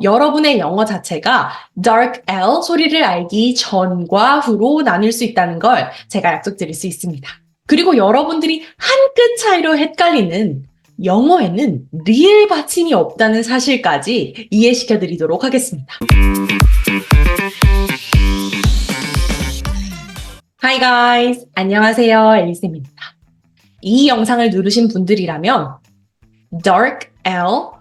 여러분의 영어 자체가 dark L 소리를 알기 전과 후로 나눌 수 있다는 걸 제가 약속드릴 수 있습니다. 그리고 여러분들이 한 끗 차이로 헷갈리는 영어에는 리을 받침이 없다는 사실까지 이해시켜 드리도록 하겠습니다. Hi guys! 안녕하세요. 앨리쌤입니다. 이 영상을 누르신 분들이라면 dark L,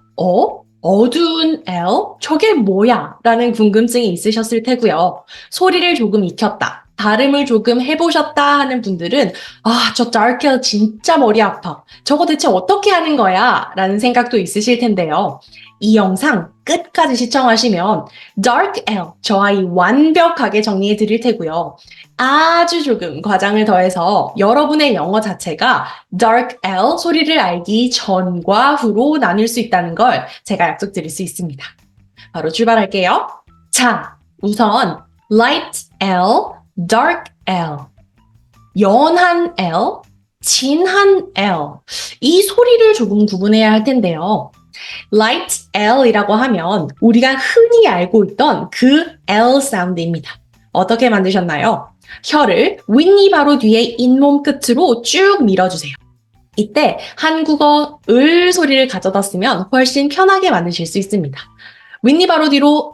어두운 L? 저게 뭐야? 라는 궁금증이 있으셨을 테고요. 소리를 조금 익혔다, 발음을 조금 해보셨다 하는 분들은 저 dark L 진짜 머리 아파. 저거 대체 어떻게 하는 거야? 라는 생각도 있으실 텐데요. 이 영상 끝까지 시청하시면 dark L, 저 아이 완벽하게 정리해 드릴 테고요. 아주 조금 과장을 더해서 여러분의 영어 자체가 dark L 소리를 알기 전과 후로 나눌 수 있다는 걸 제가 약속드릴 수 있습니다. 바로 출발할게요. 자, 우선 light L, dark L, 연한 L, 진한 L. 이 소리를 조금 구분해야 할 텐데요. light L이라고 하면 우리가 흔히 알고 있던 그 L 사운드입니다. 어떻게 만드셨나요? 혀를 윗니 바로 뒤에 잇몸 끝으로 쭉 밀어주세요. 이때 한국어 을 소리를 가져다 쓰면 훨씬 편하게 만드실 수 있습니다. 윗니 바로 뒤로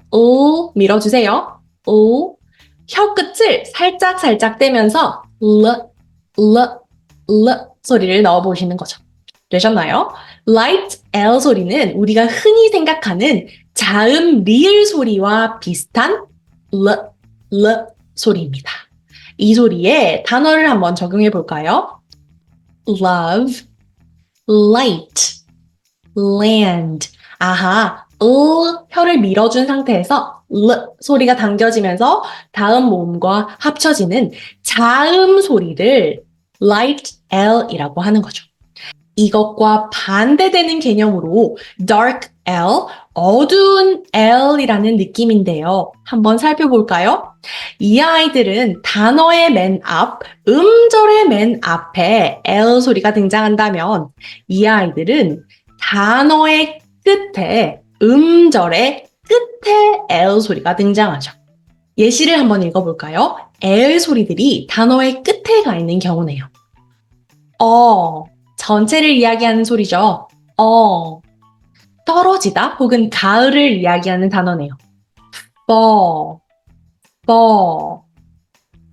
밀어주세요. 혀 끝을 살짝 떼면서 르 소리를 넣어보시는 거죠. 되셨나요? light L 소리는 우리가 흔히 생각하는 자음 리을 소리와 비슷한 르 소리입니다. 이 소리에 단어를 한번 적용해 볼까요? love, light, land. 아하, 혀를 밀어준 상태에서 소리가 당겨지면서 다음 모음과 합쳐지는 자음 소리를 light L이라고 하는 거죠. 이것과 반대되는 개념으로 dark L, 어두운 L이라는 느낌인데요. 한번 살펴볼까요? 이 아이들은 단어의 맨 앞, 음절의 맨 앞에 L 소리가 등장한다면 이 아이들은 단어의 끝에, 음절의 끝에 L 소리가 등장하죠. 예시를 한번 읽어볼까요? L 소리들이 단어의 끝에 가 있는 경우네요. 전체를 이야기하는 소리죠. 떨어지다 혹은 가을을 이야기하는 단어네요. fall.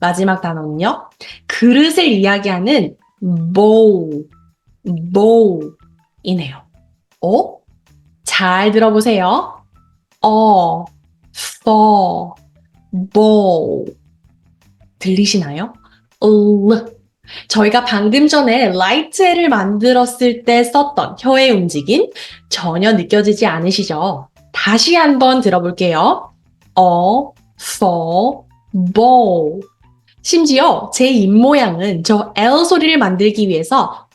마지막 단어는요. 그릇을 이야기하는 bow이네요. 잘 들어보세요. fall, bowl. 들리시나요? 저희가 방금 전에 light를 만들었을 때 썼던 혀의 움직임 전혀 느껴지지 않으시죠? 다시 한번 들어볼게요. fall, bowl. 심지어 제 입모양은 저 L 소리를 만들기 위해서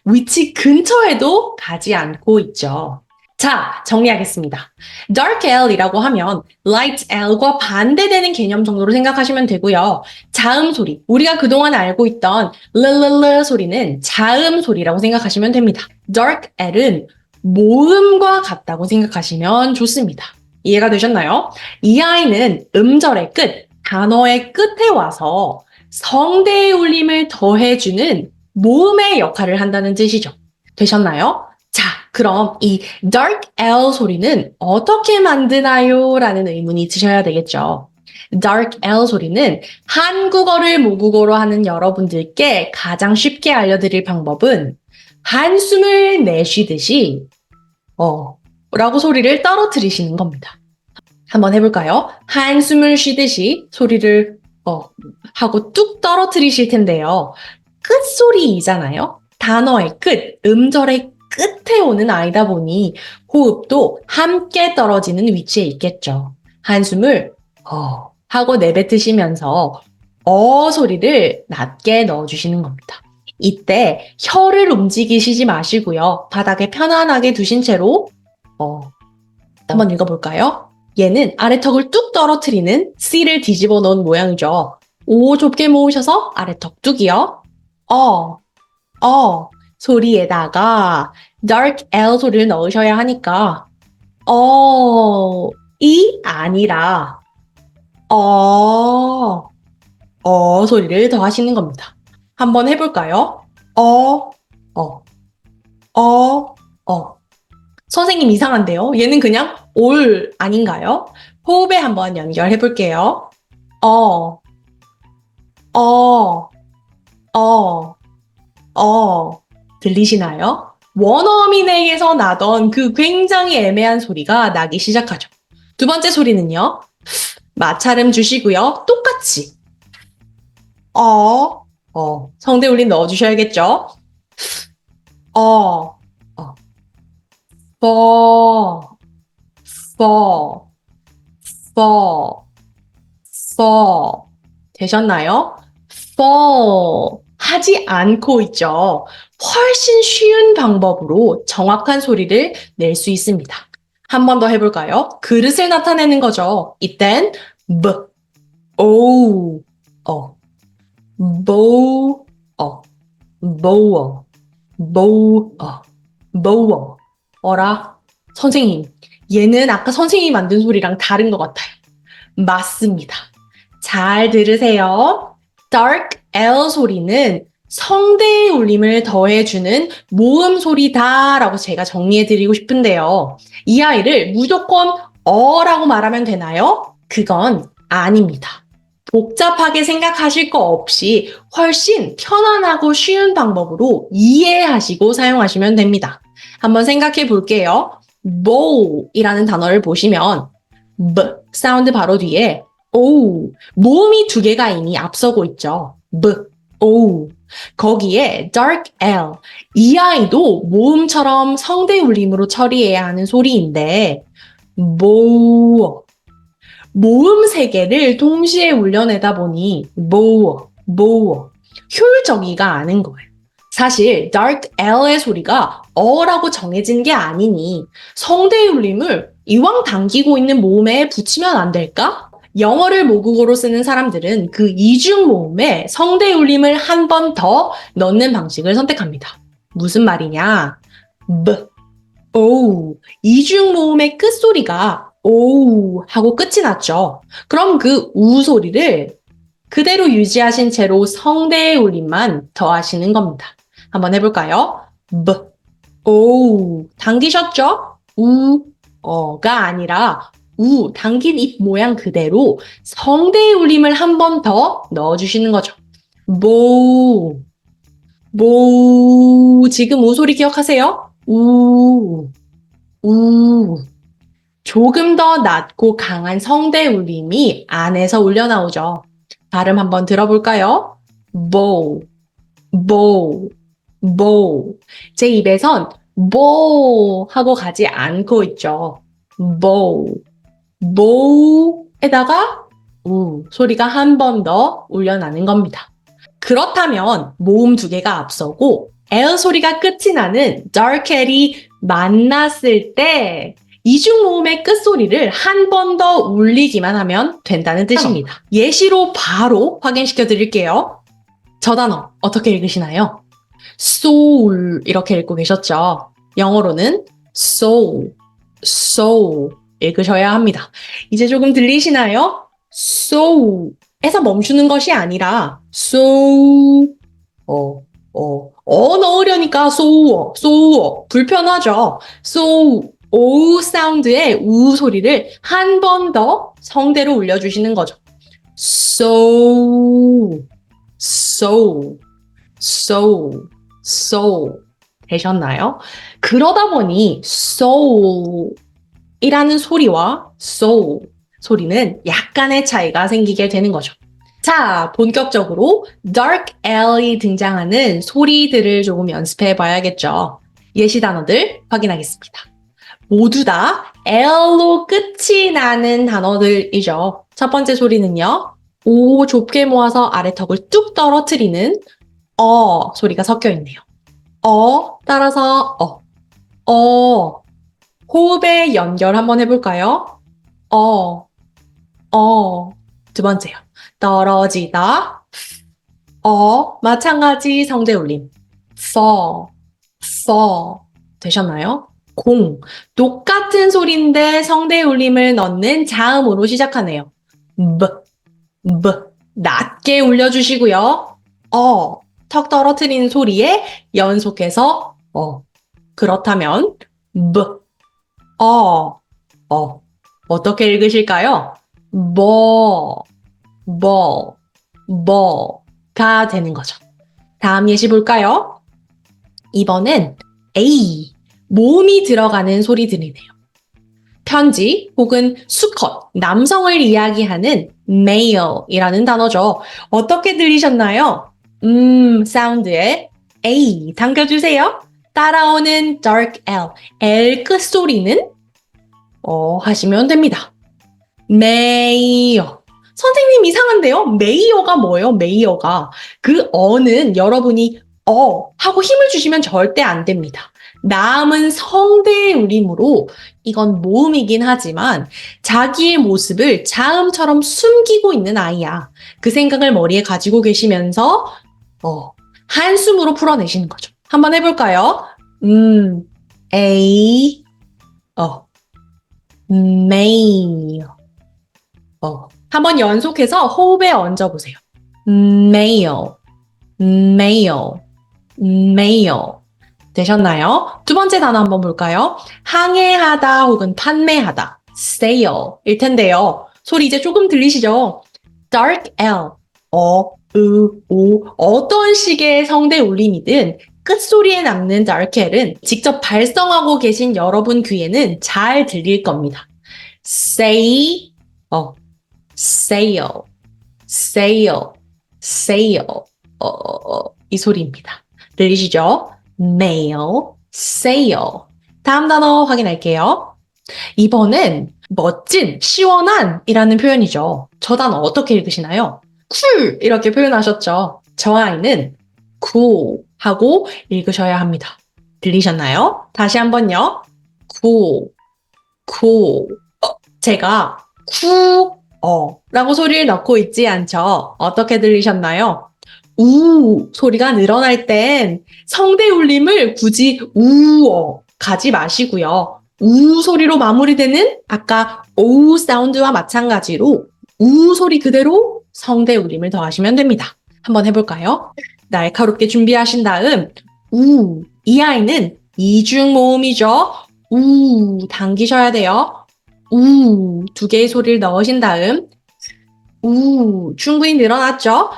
위치 근처에도 가지 않고 있죠. 자, 정리하겠습니다. dark L이라고 하면 light L과 반대되는 개념 정도로 생각하시면 되고요. 자음 소리, 우리가 그동안 알고 있던 르 소리는 자음 소리라고 생각하시면 됩니다. dark L은 모음과 같다고 생각하시면 좋습니다. 이해가 되셨나요? 이 아이는 음절의 끝, 단어의 끝에 와서 성대의 울림을 더해주는 모음의 역할을 한다는 뜻이죠. 되셨나요? 자, 그럼 이 dark L 소리는 어떻게 만드나요? 라는 의문이 드셔야 되겠죠. dark L 소리는 한국어를 모국어로 하는 여러분들께 가장 쉽게 알려드릴 방법은 한숨을 내쉬듯이 라고 소리를 떨어뜨리시는 겁니다. 한번 해볼까요? 한숨을 쉬듯이 소리를 하고 뚝 떨어뜨리실 텐데요. 끝소리이잖아요. 단어의 끝, 음절의 끝에 오는 아이다 보니 호흡도 함께 떨어지는 위치에 있겠죠. 한숨을 하고 내뱉으시면서 소리를 낮게 넣어주시는 겁니다. 이때 혀를 움직이시지 마시고요. 바닥에 편안하게 두신 채로 한번 읽어볼까요? 얘는 아래턱을 뚝 떨어뜨리는 C를 뒤집어 놓은 모양이죠. 오 좁게 모으셔서 아래턱 뚝이요. 소리에다가 dark L 소리를 넣으셔야 하니까 이 아니라 어, 소리를 더 하시는 겁니다. 한번 해볼까요? 어, 어, 어. 선생님 이상한데요? 얘는 그냥 올 아닌가요? 호흡에 한번 연결해 볼게요. 어, 어, 어, 들리시나요? 원어민에게서 나던 그 굉장히 애매한 소리가 나기 시작하죠. 두 번째 소리는요. 마찰음 주시고요. 똑같이 성대 울림 넣어주셔야겠죠? 어, 어, 버, 버, 버, 버. 되셨나요? fall 하지 않고 있죠. 훨씬 쉬운 방법으로 정확한 소리를 낼 수 있습니다. 한 번 더 해볼까요? 그릇을 나타내는 거죠. 이땐 b, o, bow, bow, bow, bow. 어라? 선생님, 얘는 아까 선생님이 만든 소리랑 다른 것 같아요. 맞습니다. 잘 들으세요. dark L 소리는 성대의 울림을 더해주는 모음 소리다라고 제가 정리해드리고 싶은데요. 이 아이를 무조건 어라고 말하면 되나요? 그건 아닙니다. 복잡하게 생각하실 거 없이 훨씬 편안하고 쉬운 방법으로 이해하시고 사용하시면 됩니다. 한번 생각해 볼게요. bow이라는 단어를 보시면 b 사운드 바로 뒤에 o 모음이 두 개가 이미 앞서고 있죠. b, o 거기에 dark L 이 아이도 모음처럼 성대 울림으로 처리해야 하는 소리인데 모 모음 세 개를 동시에 울려내다 보니 모 효율적이가 않은 거예요. 사실 dark L의 소리가 어라고 정해진 게 아니니 성대의 울림을 이왕 당기고 있는 모음에 붙이면 안 될까? 영어를 모국어로 쓰는 사람들은 그 이중 모음에 성대의 울림을 한 번 더 넣는 방식을 선택합니다. 무슨 말이냐? b, o 이중 모음의 끝소리가 오 하고 끝이 났죠. 그럼 그 우 소리를 그대로 유지하신 채로 성대의 울림만 더하시는 겁니다. 한번 해볼까요? b, o 당기셨죠? 어가 아니라 당긴 입 모양 그대로 성대의 울림을 한 번 더 넣어주시는 거죠. 모, 지금 우 소리 기억하세요? 조금 더 낮고 강한 성대 울림이 안에서 울려 나오죠. 발음 한번 들어볼까요? bow, bow, bow. 제 입에선 bow 하고 가지 않고 있죠. bow, bow에다가 소리가 한 번 더 울려나는 겁니다. 그렇다면 모음 두 개가 앞서고 L 소리가 끝이 나는 dark L이 만났을 때 이중 모음의 끝소리를 한 번 더 울리기만 하면 된다는 뜻입니다. 예시로 바로 확인시켜 드릴게요. 저 단어 어떻게 읽으시나요? soul 이렇게 읽고 계셨죠? 영어로는 soul, soul 읽으셔야 합니다. 이제 조금 들리시나요? soul에서 멈추는 것이 아니라 so, 넣으려니까 so, 불편하죠? so, 오 사운드의 우 소리를 한 번 더 성대로 울려주시는 거죠. so, so, so, so 되셨나요? 그러다 보니 soul이라는 소리와 soul 소리는 약간의 차이가 생기게 되는 거죠. 자, 본격적으로 dark L이 등장하는 소리들을 조금 연습해 봐야겠죠. 예시 단어들 확인하겠습니다. 모두 다 L로 끝이 나는 단어들이죠. 첫 번째 소리는요. 오 좁게 모아서 아래턱을 뚝 떨어뜨리는 소리가 섞여 있네요. 따라서 호흡의 연결 한번 해볼까요? 두 번째요. 떨어지다. 마찬가지 성대 울림. fall. 되셨나요? 공. 똑같은 소리인데 성대 울림을 넣는 자음으로 시작하네요. B. 낮게 울려주시고요. 턱 떨어뜨리는 소리에 연속해서 그렇다면 B. 어. 어떻게 읽으실까요? 뭐, 뭐가 되는 거죠. 다음 예시 볼까요? 이번엔 A, 모음이 들어가는 소리들이네요. 편지 혹은 수컷, 남성을 이야기하는 male이라는 단어죠. 어떻게 들리셨나요? 사운드에 A 당겨주세요. 따라오는 dark L 끝소리는 하시면 됩니다. 메이어. 선생님 이상한데요? 메이어가 뭐예요? 메이어가. 그 어는 여러분이 하고 힘을 주시면 절대 안 됩니다. 남은 성대의 울림으로 이건 모음이긴 하지만 자기의 모습을 자음처럼 숨기고 있는 아이야. 그 생각을 머리에 가지고 계시면서 한숨으로 풀어내시는 거죠. 한번 해볼까요? 에이, 메이어. 한번 연속해서 호흡에 얹어보세요. male, male, male. 되셨나요? 두 번째 단어 한번 볼까요? 항해하다 혹은 판매하다. sale 일 텐데요. 소리 이제 조금 들리시죠? dark L, 어떤 식의 성대 울림이든 끝소리에 남는 dark L은 직접 발성하고 계신 여러분 귀에는 잘 들릴 겁니다. say, sail, sail, sail. 이 소리입니다. 들리시죠? mail, sail. 다음 단어 확인할게요. 이번엔 멋진, 시원한 이라는 표현이죠. 저 단어 어떻게 읽으시나요? cool 이렇게 표현하셨죠. 저 아이는 cool 하고 읽으셔야 합니다. 들리셨나요? 다시 한번요. cool, cool. 제가 라고 소리를 넣고 있지 않죠? 어떻게 들리셨나요? 소리가 늘어날 땐 성대 울림을 굳이 가지 마시고요. 소리로 마무리되는 아까 오 사운드와 마찬가지로 소리 그대로 성대 울림을 더하시면 됩니다. 한번 해볼까요? 날카롭게 준비하신 다음 이 아이는 이중 모음이죠. 당기셔야 돼요. 두 개의 소리를 넣으신 다음 충분히 늘어났죠?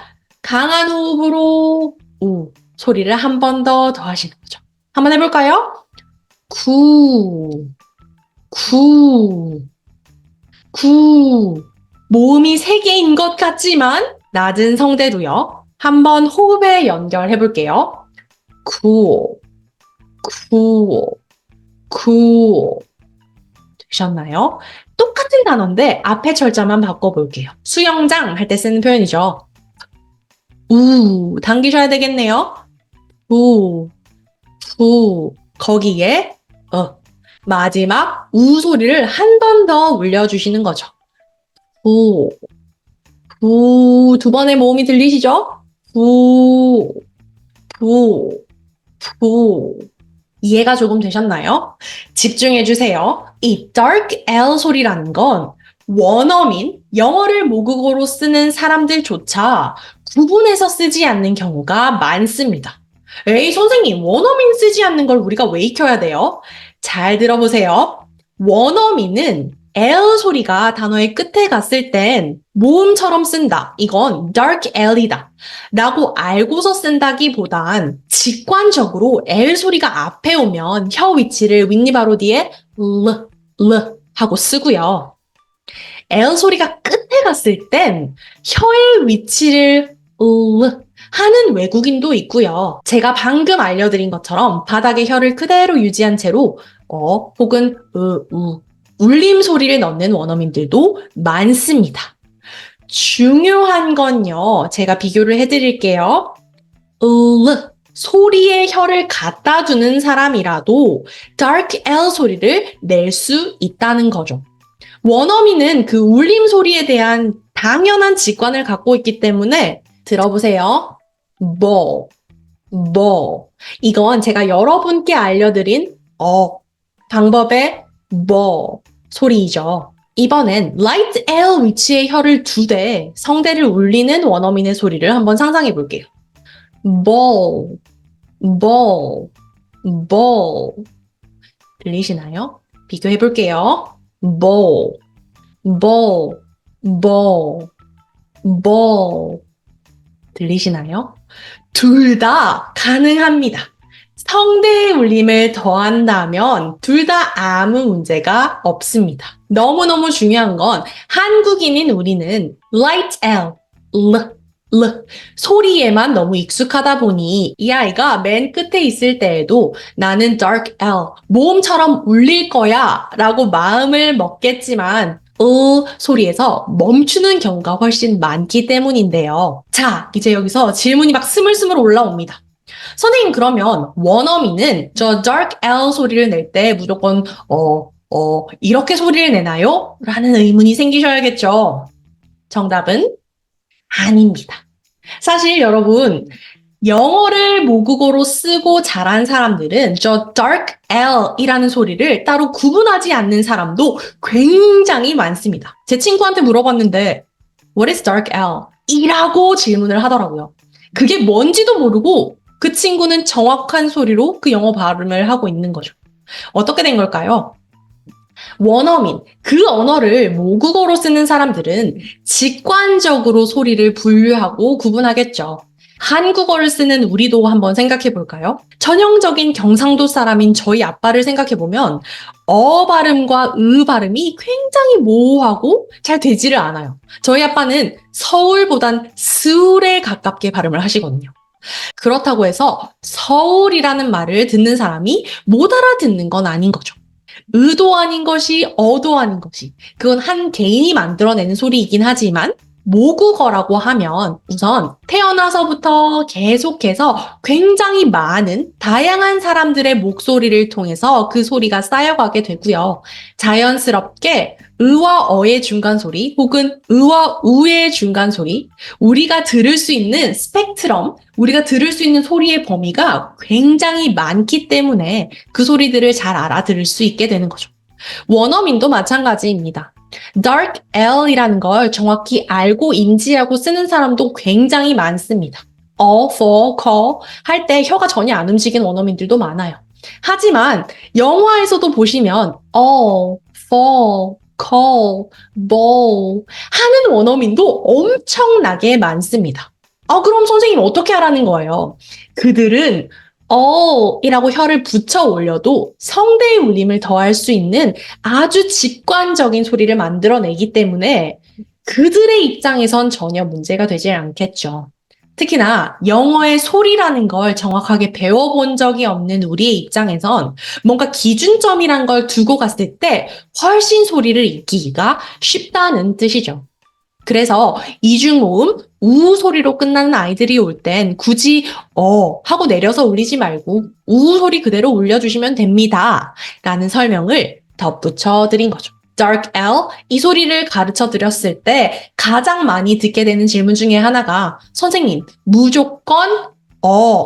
강한 호흡으로 소리를 한 번 더 더하시는 거죠. 한번 해볼까요? 구. 모음이 세 개인 것 같지만 낮은 성대로요. 한번 호흡에 연결해 볼게요. cool, cool. 되셨나요? 똑같은 단어인데 앞에 철자만 바꿔볼게요. 수영장 할 때 쓰는 표현이죠. 당기셔야 되겠네요. 거기에 마지막 소리를 한 번 더 울려주시는 거죠. 두 번의 모음이 들리시죠? 이해가 조금 되셨나요? 집중해 주세요. 이 dark L 소리라는 건 원어민, 영어를 모국어로 쓰는 사람들조차 구분해서 쓰지 않는 경우가 많습니다. 에이, 선생님, 원어민 쓰지 않는 걸 우리가 왜 익혀야 돼요? 잘 들어보세요. 원어민은 L 소리가 단어의 끝에 갔을 땐 모음처럼 쓴다. 이건 dark L이다. 라고 알고서 쓴다기보단 직관적으로 L 소리가 앞에 오면 혀 위치를 윗니바로 뒤에 L 하고 쓰고요. L 소리가 끝에 갔을 땐 혀의 위치를 하는 외국인도 있고요. 제가 방금 알려드린 것처럼 바닥에 혀를 그대로 유지한 채로 혹은 울림 소리를 넣는 원어민들도 많습니다. 중요한 건요. 제가 비교를 해드릴게요. 소리에 혀를 갖다 두는 사람이라도 dark L 소리를 낼 수 있다는 거죠. 원어민은 그 울림 소리에 대한 당연한 직관을 갖고 있기 때문에 들어보세요. 뭐. 이건 제가 여러분께 알려드린 방법의 뭐 소리이죠. 이번엔 light L 위치에 혀를 두되 성대를 울리는 원어민의 소리를 한번 상상해 볼게요. ball, ball, ball. 들리시나요? 비교해 볼게요. ball, ball, ball, ball. 들리시나요? 둘 다 가능합니다. 성대의 울림을 더한다면 둘 다 아무 문제가 없습니다. 너무너무 중요한 건 한국인인 우리는 light L, L 소리에만 너무 익숙하다 보니 이 아이가 맨 끝에 있을 때에도 나는 dark L, 모음처럼 울릴 거야 라고 마음을 먹겠지만 소리에서 멈추는 경우가 훨씬 많기 때문인데요. 자, 이제 여기서 질문이 막 스물스물 올라옵니다. 선생님, 그러면 원어민은 저 dark L 소리를 낼 때 무조건 이렇게 소리를 내나요? 라는 의문이 생기셔야겠죠. 정답은 아닙니다. 사실 여러분, 영어를 모국어로 쓰고 자란 사람들은 저 dark L이라는 소리를 따로 구분하지 않는 사람도 굉장히 많습니다. 제 친구한테 물어봤는데 What is dark L? 이라고 질문을 하더라고요. 그게 뭔지도 모르고 그 친구는 정확한 소리로 그 영어 발음을 하고 있는 거죠. 어떻게 된 걸까요? 원어민, 그 언어를 모국어로 쓰는 사람들은 직관적으로 소리를 분류하고 구분하겠죠. 한국어를 쓰는 우리도 한번 생각해 볼까요? 전형적인 경상도 사람인 저희 아빠를 생각해 보면 발음과 발음이 굉장히 모호하고 잘 되지를 않아요. 저희 아빠는 서울보단 스울에 가깝게 발음을 하시거든요. 그렇다고 해서 서울이라는 말을 듣는 사람이 못 알아듣는 건 아닌 거죠. 의도 아닌 것이 어도 아닌 것이 그건 한 개인이 만들어내는 소리이긴 하지만 모국어라고 하면 우선 태어나서부터 계속해서 굉장히 많은 다양한 사람들의 목소리를 통해서 그 소리가 쌓여가게 되고요. 자연스럽게 의와 어의 중간 소리 혹은 의와 우의 중간 소리, 우리가 들을 수 있는 스펙트럼, 우리가 들을 수 있는 소리의 범위가 굉장히 많기 때문에 그 소리들을 잘 알아들을 수 있게 되는 거죠. 원어민도 마찬가지입니다. dark L이라는 걸 정확히 알고 인지하고 쓰는 사람도 굉장히 많습니다. for, call 할 때 혀가 전혀 안 움직이는 원어민들도 많아요. 하지만 영화에서도 보시면 for, call, ball 하는 원어민도 엄청나게 많습니다. 그럼 선생님 어떻게 하라는 거예요? 그들은 이라고 혀를 붙여 올려도 성대의 울림을 더할 수 있는 아주 직관적인 소리를 만들어내기 때문에 그들의 입장에선 전혀 문제가 되지 않겠죠. 특히나 영어의 소리라는 걸 정확하게 배워본 적이 없는 우리의 입장에선 뭔가 기준점이란 걸 두고 갔을 때 훨씬 소리를 익히기가 쉽다는 뜻이죠. 그래서 이중모음, 우 소리로 끝나는 아이들이 올 땐 굳이 하고 내려서 울리지 말고 우 소리 그대로 울려주시면 됩니다. 라는 설명을 덧붙여 드린 거죠. dark L, 이 소리를 가르쳐 드렸을 때 가장 많이 듣게 되는 질문 중에 하나가 선생님, 무조건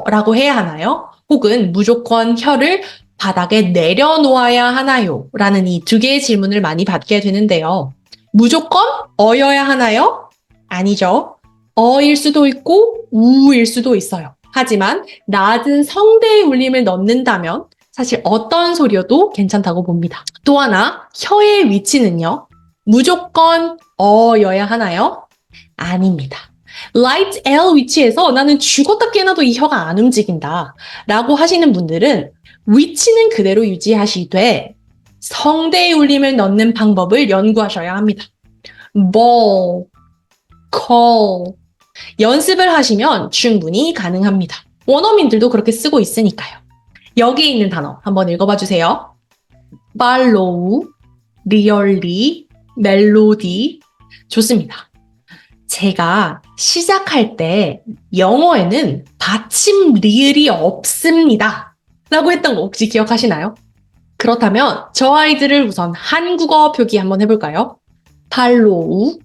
라고 해야 하나요? 혹은 무조건 혀를 바닥에 내려놓아야 하나요? 라는 이 두 개의 질문을 많이 받게 되는데요. 무조건 어여야 하나요? 아니죠. 어일 수도 있고 우일 수도 있어요. 하지만 낮은 성대의 울림을 넣는다면 사실 어떤 소리여도 괜찮다고 봅니다. 또 하나, 혀의 위치는요. 무조건 어여야 하나요? 아닙니다. light L 위치에서 나는 죽었다 깨어나도 이 혀가 안 움직인다 라고 하시는 분들은 위치는 그대로 유지하시되 성대의 울림을 넣는 방법을 연구하셔야 합니다. ball, call 연습을 하시면 충분히 가능합니다. 원어민들도 그렇게 쓰고 있으니까요. 여기에 있는 단어 한번 읽어봐 주세요. follow, really, 멜로디 좋습니다. 제가 시작할 때 영어에는 받침 리을이 없습니다. 라고 했던 거 혹시 기억하시나요? 그렇다면 저 아이들을 우선 한국어 표기 한번 해볼까요? 팔로우,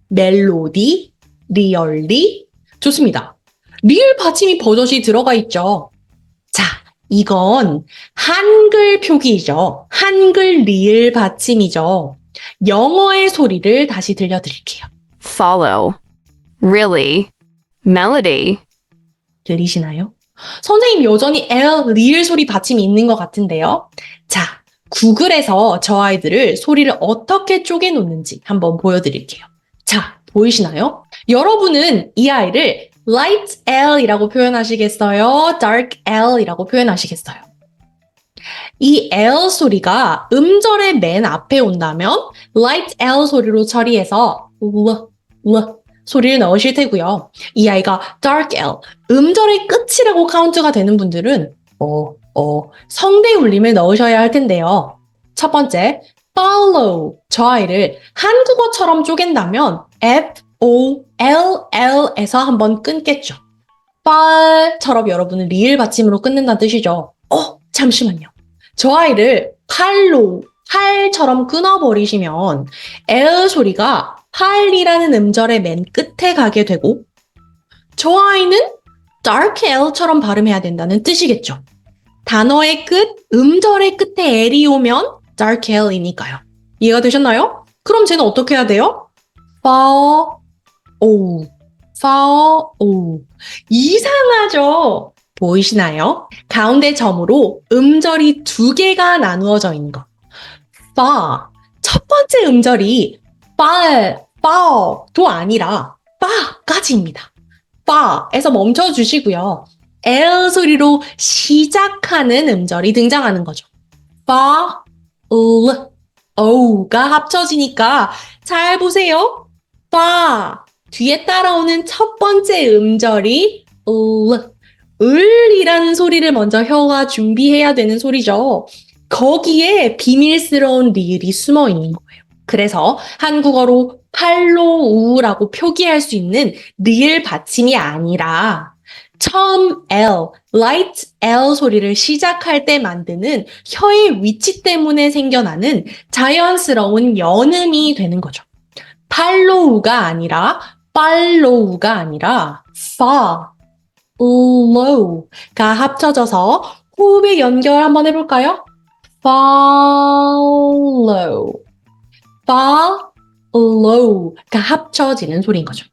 멜로디, 리얼리 좋습니다. 리을 받침이 버젓이 들어가 있죠. 자, 이건 한글 표기이죠. 한글 리을 받침이죠. 영어의 소리를 다시 들려드릴게요. follow, really, melody, 들리시나요? 선생님 여전히 L, 리을 소리 받침이 있는 것 같은데요. 자, 구글에서 저 아이들을 소리를 어떻게 쪼개놓는지 한번 보여드릴게요. 자, 보이시나요? 여러분은 이 아이를 light L이라고 표현하시겠어요? dark L이라고 표현하시겠어요? 이 L 소리가 음절의 맨 앞에 온다면 light L 소리로 처리해서 L 소리를 넣으실 테고요. 이 아이가 dark L, 음절의 끝이라고 카운트가 되는 분들은 성대 울림을 넣으셔야 할 텐데요. 첫 번째, follow, 저 아이를 한국어처럼 쪼갠다면 FOLL에서 한번 끊겠죠. fal처럼 여러분은 리을 받침으로 끊는다는 뜻이죠. 잠시만요. 저 아이를 팔처럼 끊어버리시면 L 소리가 팔이라는 음절의 맨 끝에 가게 되고 저 아이는 dark L처럼 발음해야 된다는 뜻이겠죠. 단어의 끝, 음절의 끝에 L이 오면 dark L이니까요. 이해가 되셨나요? 그럼 쟤는 어떻게 해야 돼요? follow. 이상하죠? 보이시나요? 가운데 점으로 음절이 두 개가 나누어져 있는 거. fa. 첫 번째 음절이 fa도 아니라 fa까지입니다. fa에서 멈춰주시고요. L 소리로 시작하는 음절이 등장하는 거죠. fa, 가 합쳐지니까 잘 보세요. fa. 뒤에 따라오는 첫 번째 음절이 을이라는 소리를 먼저 혀가 준비해야 되는 소리죠. 거기에 비밀스러운 리을이 숨어 있는 거예요. 그래서 한국어로 팔로우라고 표기할 수 있는 리을 받침이 아니라 처음 L, light L 소리를 시작할 때 만드는 혀의 위치 때문에 생겨나는 자연스러운 연음이 되는 거죠. 팔로우가 아니라 팔로우가 아니라 follow가 합쳐져서 호흡의 연결 한번 해볼까요? follow가 합쳐지는 소리인 거죠.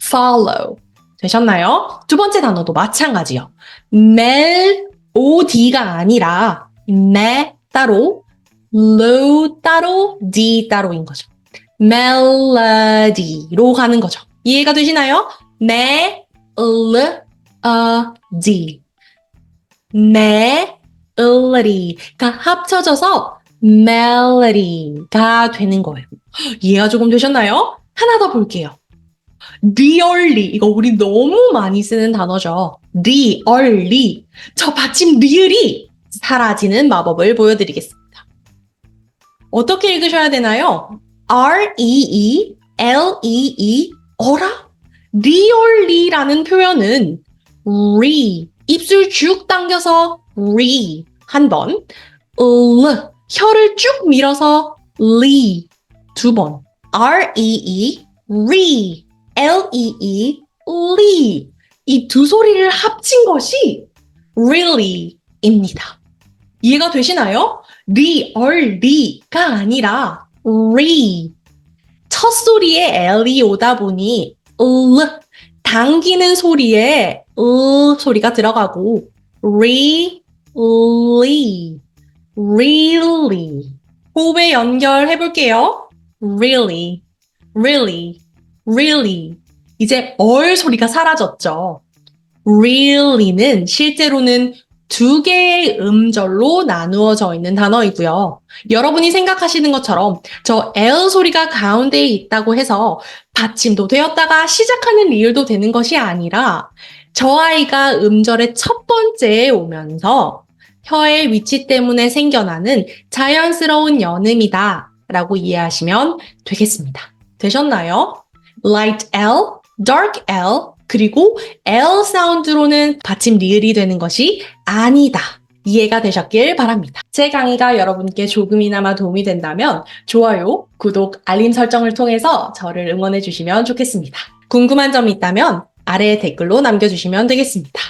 follow. 되셨나요? 두 번째 단어도 마찬가지요. melod가 아니라 me 따로, low 따로, d 따로인 거죠. melody로 가는 거죠. 이해가 되시나요? melody가 합쳐져서 melody가 되는 거예요. 이해가 조금 되셨나요? 하나 더 볼게요. really, 이거 우리 너무 많이 쓰는 단어죠. really. 저 받침 리을이 사라지는 마법을 보여드리겠습니다. 어떻게 읽으셔야 되나요? R-E-E-L-E-E, 어라? really라는 표현은 입술 쭉 당겨서 한 번, 혀를 쭉 밀어서 두 번, R-E-E, L-E-E, 이 두 소리를 합친 것이 really입니다. 이해가 되시나요? really가 아니라 첫 소리에 L이 오다 보니 당기는 소리에 소리가 들어가고 really 호흡에 연결해 볼게요. really 이제 소리가 사라졌죠. really는 실제로는 두 개의 음절로 나누어져 있는 단어이고요. 여러분이 생각하시는 것처럼 저 L 소리가 가운데에 있다고 해서 받침도 되었다가 시작하는 리을도 되는 것이 아니라 저 아이가 음절의 첫 번째에 오면서 혀의 위치 때문에 생겨나는 자연스러운 연음이다 라고 이해하시면 되겠습니다. 되셨나요? light L, dark L, 그리고 L 사운드로는 받침 리을이 되는 것이 아니다. 이해가 되셨길 바랍니다. 제 강의가 여러분께 조금이나마 도움이 된다면 좋아요, 구독, 알림 설정을 통해서 저를 응원해 주시면 좋겠습니다. 궁금한 점이 있다면 아래에 댓글로 남겨주시면 되겠습니다.